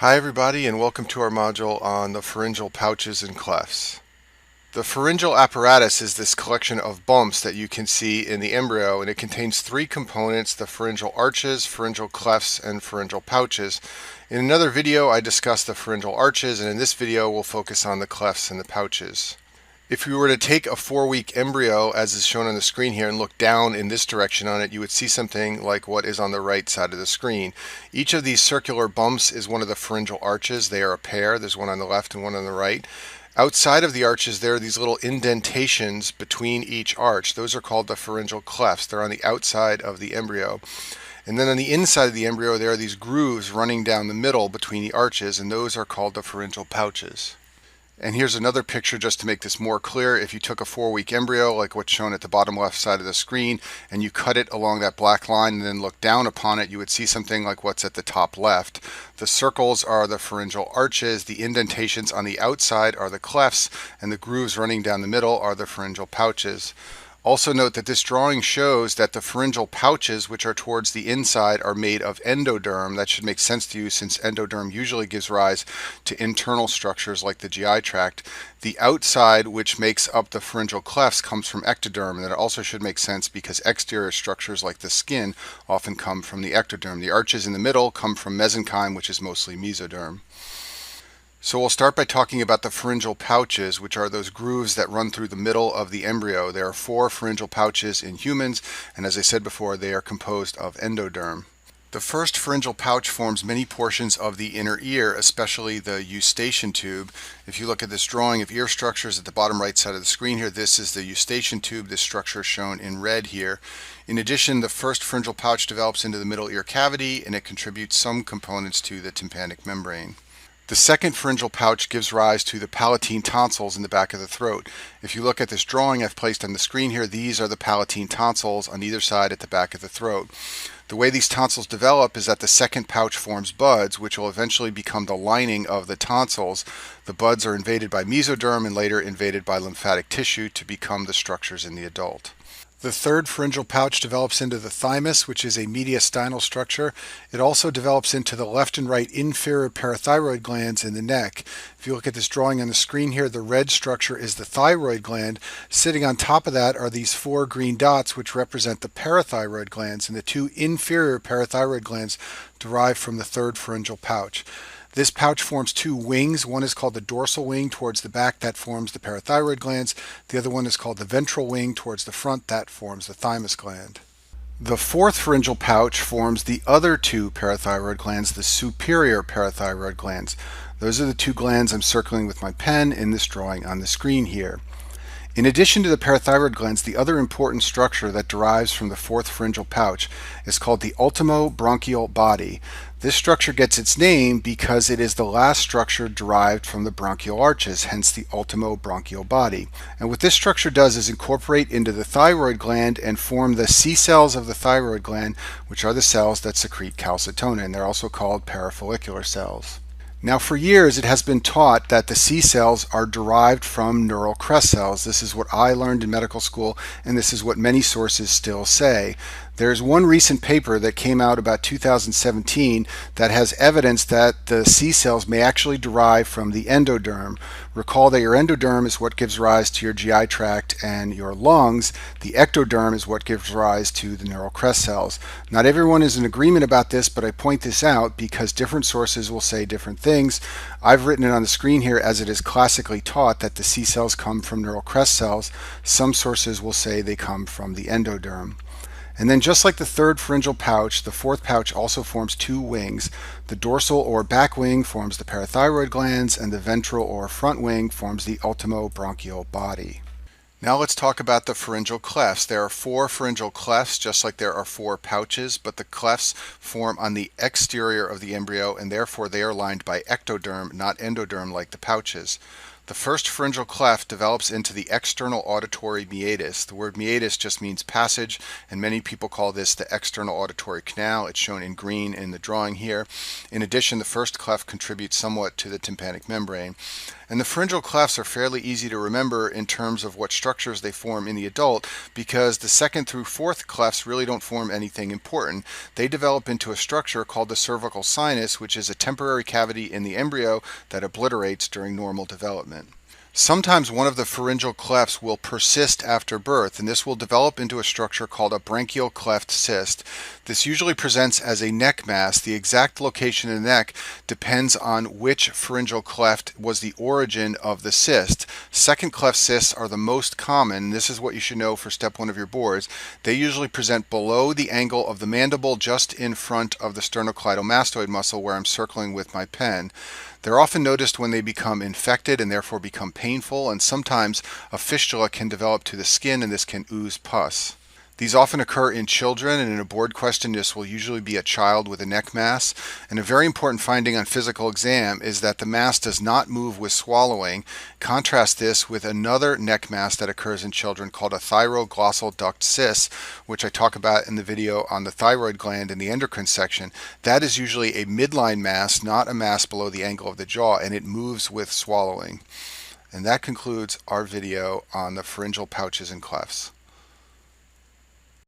Hi everybody, and welcome to our module on the pharyngeal pouches and clefts. The pharyngeal apparatus is this collection of bumps that you can see in the embryo, and it contains three components: the pharyngeal arches, pharyngeal clefts, and pharyngeal pouches. In another video I discussed the pharyngeal arches, and in this video we'll focus on the clefts and the pouches. If you were to take a 4-week embryo, as is shown on the screen here, and look down in this direction on it, you would see something like what is on the right side of the screen. Each of these circular bumps is one of the pharyngeal arches. They are a pair. There's one on the left and one on the right. Outside of the arches, there are these little indentations between each arch. Those are called the pharyngeal clefts. They're on the outside of the embryo. And then on the inside of the embryo, there are these grooves running down the middle between the arches, and those are called the pharyngeal pouches. And here's another picture just to make this more clear. If you took a 4-week embryo, like what's shown at the bottom left side of the screen, and you cut it along that black line and then look down upon it, you would see something like what's at the top left. The circles are the pharyngeal arches, the indentations on the outside are the clefts, and the grooves running down the middle are the pharyngeal pouches. Also note that this drawing shows that the pharyngeal pouches, which are towards the inside, are made of endoderm. That should make sense to you since endoderm usually gives rise to internal structures like the GI tract. The outside, which makes up the pharyngeal clefts, comes from ectoderm, and that also should make sense because exterior structures like the skin often come from the ectoderm. The arches in the middle come from mesenchyme, which is mostly mesoderm. So we'll start by talking about the pharyngeal pouches, which are those grooves that run through the middle of the embryo. There are 4 pharyngeal pouches in humans, and as I said before, they are composed of endoderm. The first pharyngeal pouch forms many portions of the inner ear, especially the eustachian tube. If you look at this drawing of ear structures at the bottom right side of the screen here, this is the eustachian tube. This structure is shown in red here. In addition, the first pharyngeal pouch develops into the middle ear cavity, and it contributes some components to the tympanic membrane. The second pharyngeal pouch gives rise to the palatine tonsils in the back of the throat. If you look at this drawing I've placed on the screen here, these are the palatine tonsils on either side at the back of the throat. The way these tonsils develop is that the second pouch forms buds, which will eventually become the lining of the tonsils. The buds are invaded by mesoderm and later invaded by lymphatic tissue to become the structures in the adult. The third pharyngeal pouch develops into the thymus, which is a mediastinal structure. It also develops into the left and right inferior parathyroid glands in the neck. If you look at this drawing on the screen here, the red structure is the thyroid gland. Sitting on top of that are these 4 green dots, which represent the parathyroid glands, and the 2 inferior parathyroid glands derive from the third pharyngeal pouch. This pouch forms 2 wings. One is called the dorsal wing towards the back, that forms the parathyroid glands. The other one is called the ventral wing towards the front, that forms the thymus gland. The fourth pharyngeal pouch forms the other 2 parathyroid glands, the superior parathyroid glands. Those are the 2 glands I'm circling with my pen in this drawing on the screen here. In addition to the parathyroid glands, the other important structure that derives from the fourth pharyngeal pouch is called the ultimobronchial body. This structure gets its name because it is the last structure derived from the bronchial arches, hence the ultimobronchial body. And what this structure does is incorporate into the thyroid gland and form the C cells of the thyroid gland, which are the cells that secrete calcitonin. They're also called parafollicular cells. Now, for years it has been taught that the C cells are derived from neural crest cells. This is what I learned in medical school, and this is what many sources still say. There's one recent paper that came out about 2017 that has evidence that the C cells may actually derive from the endoderm. Recall that your endoderm is what gives rise to your GI tract and your lungs. The ectoderm is what gives rise to the neural crest cells. Not everyone is in agreement about this, but I point this out because different sources will say different things. I've written it on the screen here as it is classically taught that the C cells come from neural crest cells. Some sources will say they come from the endoderm. And then just like the third pharyngeal pouch, the fourth pouch also forms 2 wings. The dorsal or back wing forms the parathyroid glands, and the ventral or front wing forms the ultimobronchial body. Now let's talk about the pharyngeal clefts. There are 4 pharyngeal clefts, just like there are 4 pouches, but the clefts form on the exterior of the embryo, and therefore they are lined by ectoderm, not endoderm like the pouches. The first pharyngeal cleft develops into the external auditory meatus. The word meatus just means passage, and many people call this the external auditory canal. It's shown in green in the drawing here. In addition, the first cleft contributes somewhat to the tympanic membrane. And the pharyngeal clefts are fairly easy to remember in terms of what structures they form in the adult, because the second through fourth clefts really don't form anything important. They develop into a structure called the cervical sinus, which is a temporary cavity in the embryo that obliterates during normal development. Sometimes one of the pharyngeal clefts will persist after birth, and this will develop into a structure called a branchial cleft cyst. This usually presents as a neck mass. The exact location in the neck depends on which pharyngeal cleft was the origin of the cyst. Second cleft cysts are the most common. This is what you should know for step 1 of your boards. They usually present below the angle of the mandible, just in front of the sternocleidomastoid muscle, where I'm circling with my pen. They're often noticed when they become infected and therefore become painful, and sometimes a fistula can develop to the skin and this can ooze pus. These often occur in children, and in a board question this will usually be a child with a neck mass. And a very important finding on physical exam is that the mass does not move with swallowing. Contrast this with another neck mass that occurs in children called a thyroglossal duct cyst, which I talk about in the video on the thyroid gland in the endocrine section. That is usually a midline mass, not a mass below the angle of the jaw, and it moves with swallowing. And that concludes our video on the pharyngeal pouches and clefts.